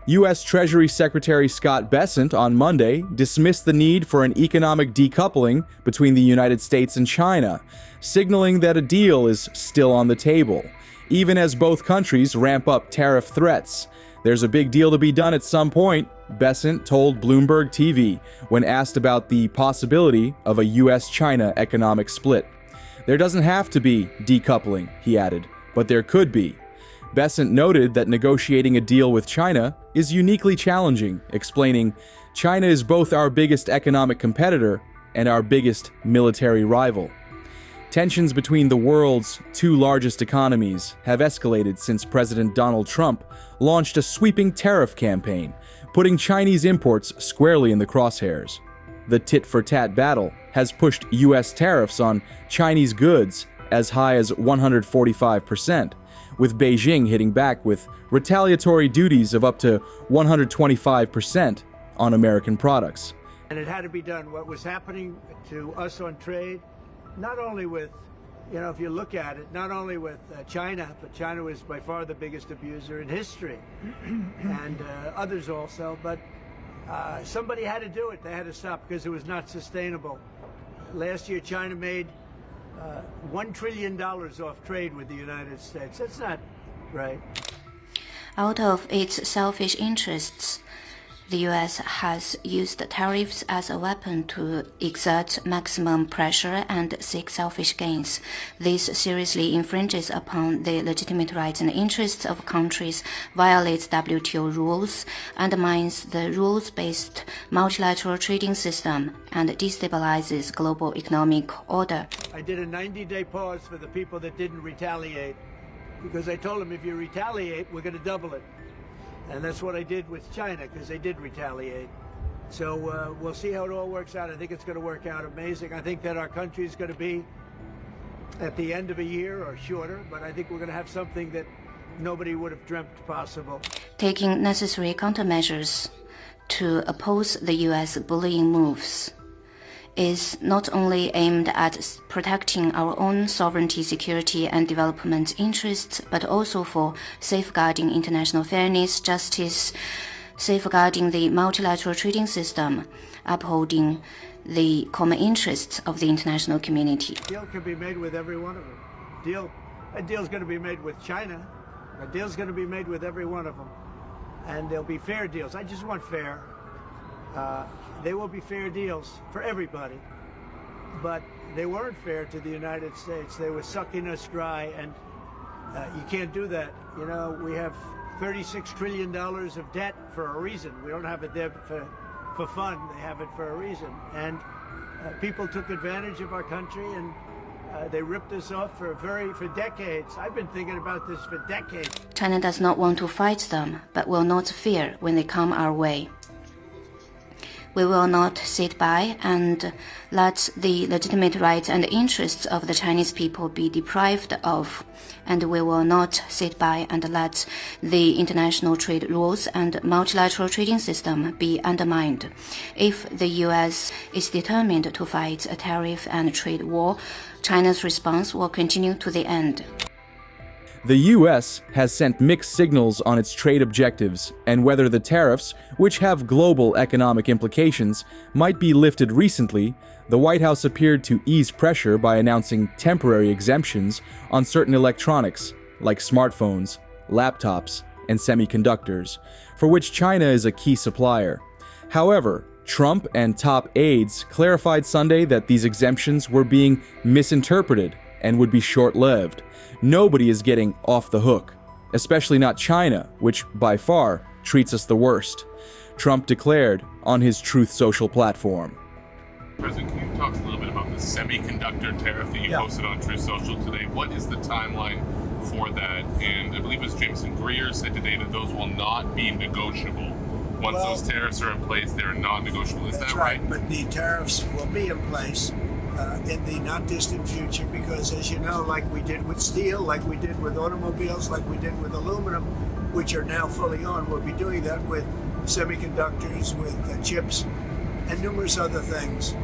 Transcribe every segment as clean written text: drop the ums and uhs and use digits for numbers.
U.S. Treasury Secretary Scott Bessent on Monday dismissed the need for an economic decoupling between the United States and China, signaling that a deal is still on the table, even as both countries ramp up tariff threats. There's a big deal to be done at some point, Bessent told Bloomberg TV when asked about the possibility of a U.S.-China economic split. There doesn't have to be decoupling, he added, but there could be. Bessent noted that negotiating a deal with China is uniquely challenging, explaining, "China is both our biggest economic competitor and our biggest military rival." Tensions between the world's two largest economies have escalated since President Donald Trump launched a sweeping tariff campaign, putting Chinese imports squarely in the crosshairs. The tit-for-tat battle has pushed U.S. tariffs on Chinese goods as high as 145%, with Beijing hitting back with retaliatory duties of up to 125% on American products. And it had to be done. What was happening to us on trade, not only with, if you look at it, not only with China, but China was by far the biggest abuser in history, and others also, but somebody had to do it. They had to stop because it was not sustainable. Last year, China made $1 trillion off trade with the United States. That's not right. Out of its selfish interests, the U.S. has used tariffs as a weapon to exert maximum pressure and seek selfish gains. This seriously infringes upon the legitimate rights and interests of countries, violates WTO rules, undermines the rules-based multilateral trading system, and destabilizes global economic order. I did a 90-day pause for the people that didn't retaliate, because I told them if you retaliate, we're going to double it. And that's what I did with China, because they did retaliate. So we'll see how it all works out. I think it's going to work out amazing. I think that our country is going to be at the end of a year or shorter, but I think we're going to have something that nobody would have dreamt possible. Taking necessary countermeasures to oppose the U.S. bullying moves is not only aimed at protecting our own sovereignty, security, and development interests, but also for safeguarding international fairness, justice, safeguarding the multilateral trading system, upholding the common interests of the international community. A deal can be made with every one of them. A deal's going to be made with China. A deal's going to be made with every one of them. And there'll be fair deals. I just want fair. They will be fair deals for everybody, but they weren't fair to the United States. They were sucking us dry, and you can't do that. We have $36 trillion of debt for a reason. We don't have a debt for fun. They have it for a reason. And people took advantage of our country, and they ripped us off for decades. I've been thinking about this for decades. China does not want to fight them, but will not fear when they come our way. We will not sit by and let the legitimate rights and interests of the Chinese people be deprived of, and we will not sit by and let the international trade rules and multilateral trading system be undermined. If the U.S. is determined to fight a tariff and trade war, China's response will continue to the end. The U.S. has sent mixed signals on its trade objectives and whether the tariffs, which have global economic implications, might be lifted recently. The White House appeared to ease pressure by announcing temporary exemptions on certain electronics, like smartphones, laptops, and semiconductors, for which China is a key supplier. However, Trump and top aides clarified Sunday that these exemptions were being misinterpreted and would be short-lived. Nobody is getting off the hook, especially not China, which by far treats us the worst, Trump declared on his Truth Social platform. President, can you talk a little bit about the semiconductor tariff that you posted on Truth Social today? What is the timeline for that? And I believe it was Jameson Greer said today that those will not be negotiable. Once those tariffs are in place, they're not negotiable. Is that right? But the tariffs will be in place in the not distant future, because as you know, like we did with steel, like we did with automobiles, like we did with aluminum, which are now fully on, we'll be doing that with semiconductors, with chips, and numerous other things.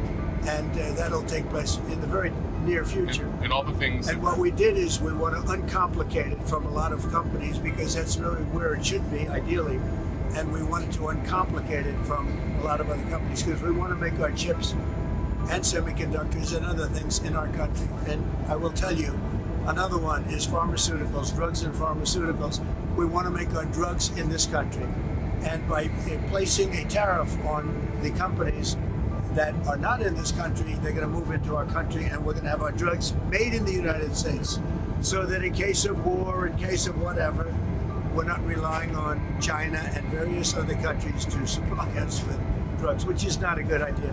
And that'll take place in the very near future. And all the things. And what we did is we want to uncomplicate it from a lot of companies, because that's really where it should be, ideally. and we wanted to uncomplicate it from a lot of other companies because we want to make our chips and semiconductors and other things in our country. And I will tell you, another one is pharmaceuticals, drugs and pharmaceuticals. We want to make our drugs in this country. And by placing a tariff on the companies that are not in this country, they're going to move into our country, and we're going to have our drugs made in the United States. So that in case of war, in case of whatever, we're not relying on China and various other countries to supply us with drugs, which is not a good idea.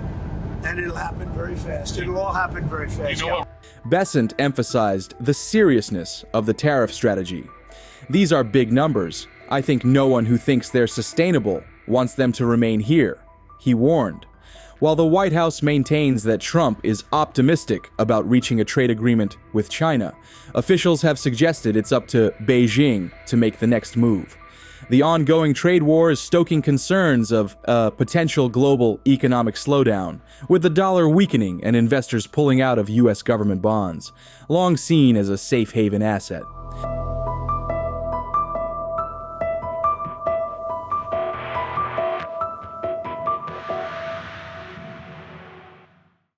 And it'll happen very fast. It'll all happen very fast. You know what? Bessent emphasized the seriousness of the tariff strategy. These are big numbers. I think no one who thinks they're sustainable wants them to remain here, he warned. While the White House maintains that Trump is optimistic about reaching a trade agreement with China, officials have suggested it's up to Beijing to make the next move. The ongoing trade war is stoking concerns of a potential global economic slowdown, with the dollar weakening and investors pulling out of U.S. government bonds, long seen as a safe haven asset.